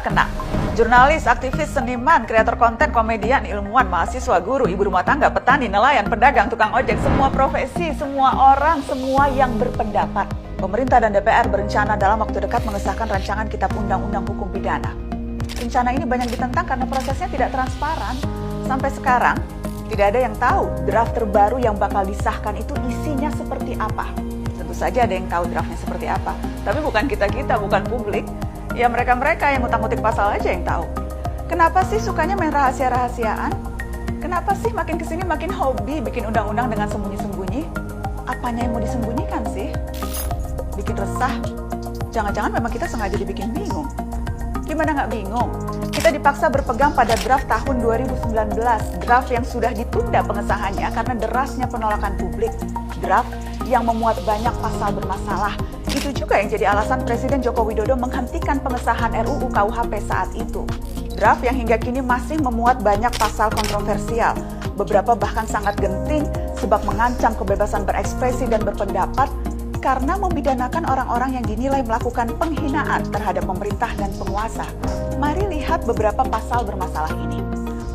kena. Jurnalis, aktivis, seniman, kreator konten, komedian, ilmuwan, mahasiswa, guru, ibu rumah tangga, petani, nelayan, pedagang, tukang ojek, semua profesi, semua orang, semua yang berpendapat. Pemerintah dan DPR berencana dalam waktu dekat mengesahkan rancangan Kitab Undang-Undang Hukum Pidana. Rencana ini banyak ditentang karena prosesnya tidak transparan. Sampai sekarang, tidak ada yang tahu draft terbaru yang bakal disahkan itu isinya seperti apa. Tentu saja ada yang tahu draftnya seperti apa, tapi bukan kita-kita, bukan publik. Ya mereka-mereka yang ngutang-ngutik pasal aja yang tahu. Kenapa sih sukanya main rahasia-rahasiaan? Kenapa sih makin kesini makin hobi bikin undang-undang dengan sembunyi-sembunyi? Apanya yang mau disembunyikan sih? Bikin resah? Jangan-jangan memang kita sengaja dibikin bingung. Gimana nggak bingung? Kita dipaksa berpegang pada draft tahun 2019, draft yang sudah ditunda pengesahannya karena derasnya penolakan publik, draft yang memuat banyak pasal bermasalah. Itu juga yang jadi alasan Presiden Joko Widodo menghentikan pengesahan RUU KUHP saat itu. Draft yang hingga kini masih memuat banyak pasal kontroversial, beberapa bahkan sangat genting sebab mengancam kebebasan berekspresi dan berpendapat karena memidanakan orang-orang yang dinilai melakukan penghinaan terhadap pemerintah dan penguasa. Mari lihat beberapa pasal bermasalah ini.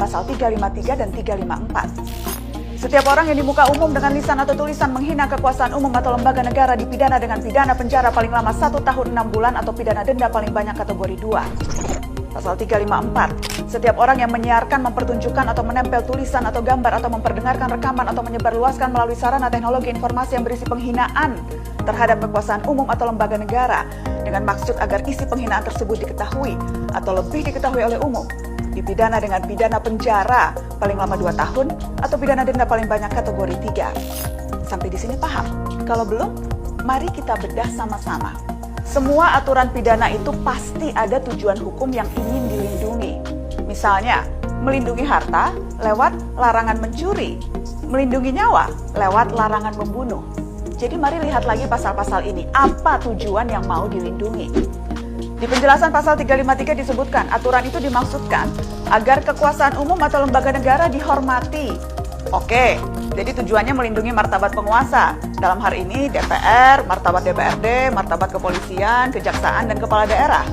Pasal 353 dan 354. Setiap orang yang di muka umum dengan lisan atau tulisan menghina kekuasaan umum atau lembaga negara dipidana dengan pidana penjara paling lama 1 tahun 6 bulan atau pidana denda paling banyak kategori 2. Pasal 354. Setiap orang yang menyiarkan, mempertunjukkan atau menempel tulisan atau gambar atau memperdengarkan rekaman atau menyebarluaskan melalui sarana teknologi informasi yang berisi penghinaan terhadap kekuasaan umum atau lembaga negara dengan maksud agar isi penghinaan tersebut diketahui atau lebih diketahui oleh umum, dipidana dengan pidana penjara paling lama 2 tahun atau pidana denda paling banyak kategori 3. Sampai di sini paham? Kalau belum, mari kita bedah sama-sama. Semua aturan pidana itu pasti ada tujuan hukum yang ingin dilindungi. Misalnya, melindungi harta lewat larangan mencuri, melindungi nyawa lewat larangan membunuh. Jadi mari lihat lagi pasal-pasal ini, apa tujuan yang mau dilindungi. Di penjelasan pasal 353 disebutkan, aturan itu dimaksudkan agar kekuasaan umum atau lembaga negara dihormati. Oke, jadi tujuannya melindungi martabat penguasa. Dalam hal ini DPR, martabat DPRD, martabat kepolisian, kejaksaan, dan kepala daerah.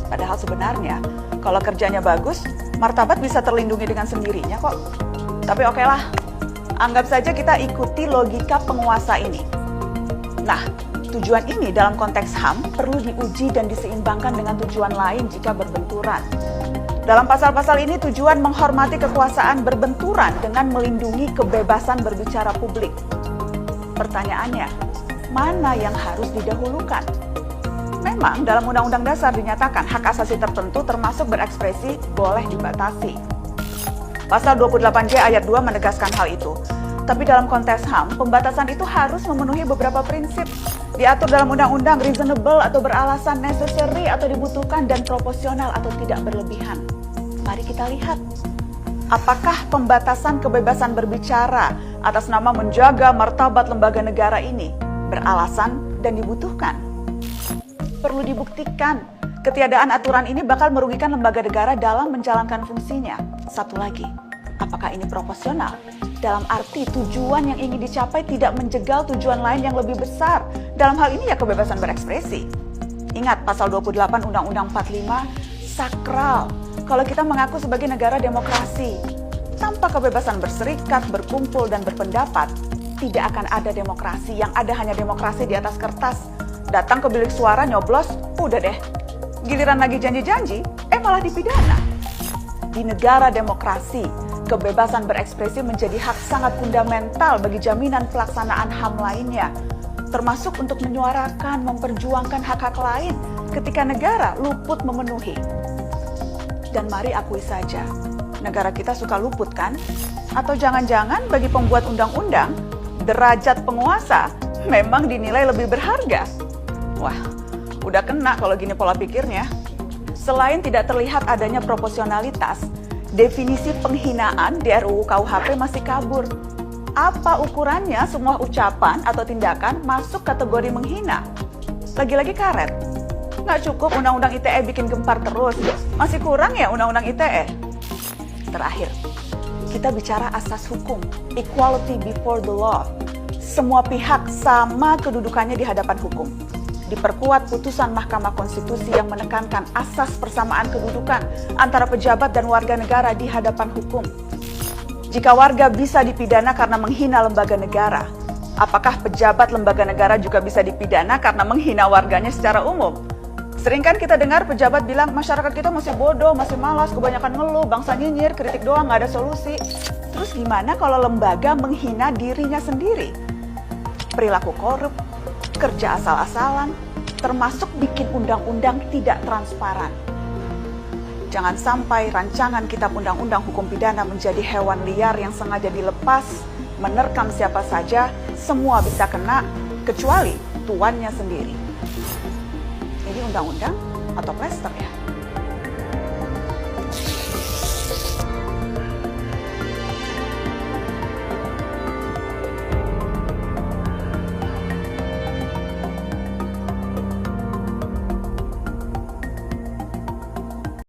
Padahal sebenarnya, kalau kerjanya bagus, martabat bisa terlindungi dengan sendirinya kok. Tapi oke lah, anggap saja kita ikuti logika penguasa ini. Nah, tujuan ini dalam konteks HAM perlu diuji dan diseimbangkan dengan tujuan lain jika berbenturan. Dalam pasal-pasal ini tujuan menghormati kekuasaan berbenturan dengan melindungi kebebasan berbicara publik. Pertanyaannya, mana yang harus didahulukan? Memang dalam Undang-Undang Dasar dinyatakan hak asasi tertentu termasuk berekspresi boleh dibatasi. Pasal 28J ayat 2 menegaskan hal itu. Tapi dalam konteks HAM, pembatasan itu harus memenuhi beberapa prinsip. Diatur dalam undang-undang reasonable atau beralasan, necessary atau dibutuhkan, dan proporsional atau tidak berlebihan. Mari kita lihat. Apakah pembatasan kebebasan berbicara atas nama menjaga martabat lembaga negara ini beralasan dan dibutuhkan? Perlu dibuktikan, ketiadaan aturan ini bakal merugikan lembaga negara dalam menjalankan fungsinya. Satu lagi, apakah ini proporsional? Dalam arti tujuan yang ingin dicapai tidak menjegal tujuan lain yang lebih besar. Dalam hal ini ya kebebasan berekspresi. Ingat pasal 28 Undang-Undang 45 sakral. Kalau kita mengaku sebagai negara demokrasi, tanpa kebebasan berserikat, berkumpul, dan berpendapat, tidak akan ada demokrasi. Yang ada hanya demokrasi di atas kertas. Datang ke bilik suara, nyoblos, udah deh. Giliran lagi janji-janji, malah dipidana. Di negara demokrasi, kebebasan berekspresi menjadi hak sangat fundamental bagi jaminan pelaksanaan HAM lainnya, termasuk untuk menyuarakan, memperjuangkan hak-hak lain ketika negara luput memenuhi. Dan mari akui saja, negara kita suka luput kan? Atau jangan-jangan bagi pembuat undang-undang, derajat penguasa memang dinilai lebih berharga? Wah, udah kena kalau gini pola pikirnya. Selain tidak terlihat adanya proporsionalitas, definisi penghinaan di RUU KUHP masih kabur. Apa ukurannya semua ucapan atau tindakan masuk kategori menghina? Lagi-lagi karet. Nggak cukup Undang-Undang ITE bikin gempar terus. Masih kurang ya Undang-Undang ITE? Terakhir, kita bicara asas hukum, equality before the law. Semua pihak sama kedudukannya di hadapan hukum. Diperkuat putusan Mahkamah Konstitusi yang menekankan asas persamaan kedudukan antara pejabat dan warga negara di hadapan hukum. Jika warga bisa dipidana karena menghina lembaga negara, apakah pejabat lembaga negara juga bisa dipidana karena menghina warganya secara umum? Sering kan kita dengar pejabat bilang masyarakat kita masih bodoh, masih malas, kebanyakan ngeluh, bangsa nyinyir, kritik doang, nggak ada solusi. Terus gimana kalau lembaga menghina dirinya sendiri? Perilaku korup, kerja asal-asalan, termasuk bikin undang-undang tidak transparan. Jangan sampai rancangan kitab undang-undang hukum pidana menjadi hewan liar yang sengaja dilepas, menerkam siapa saja, semua bisa kena, kecuali tuannya sendiri. Ini undang-undang atau plester ya?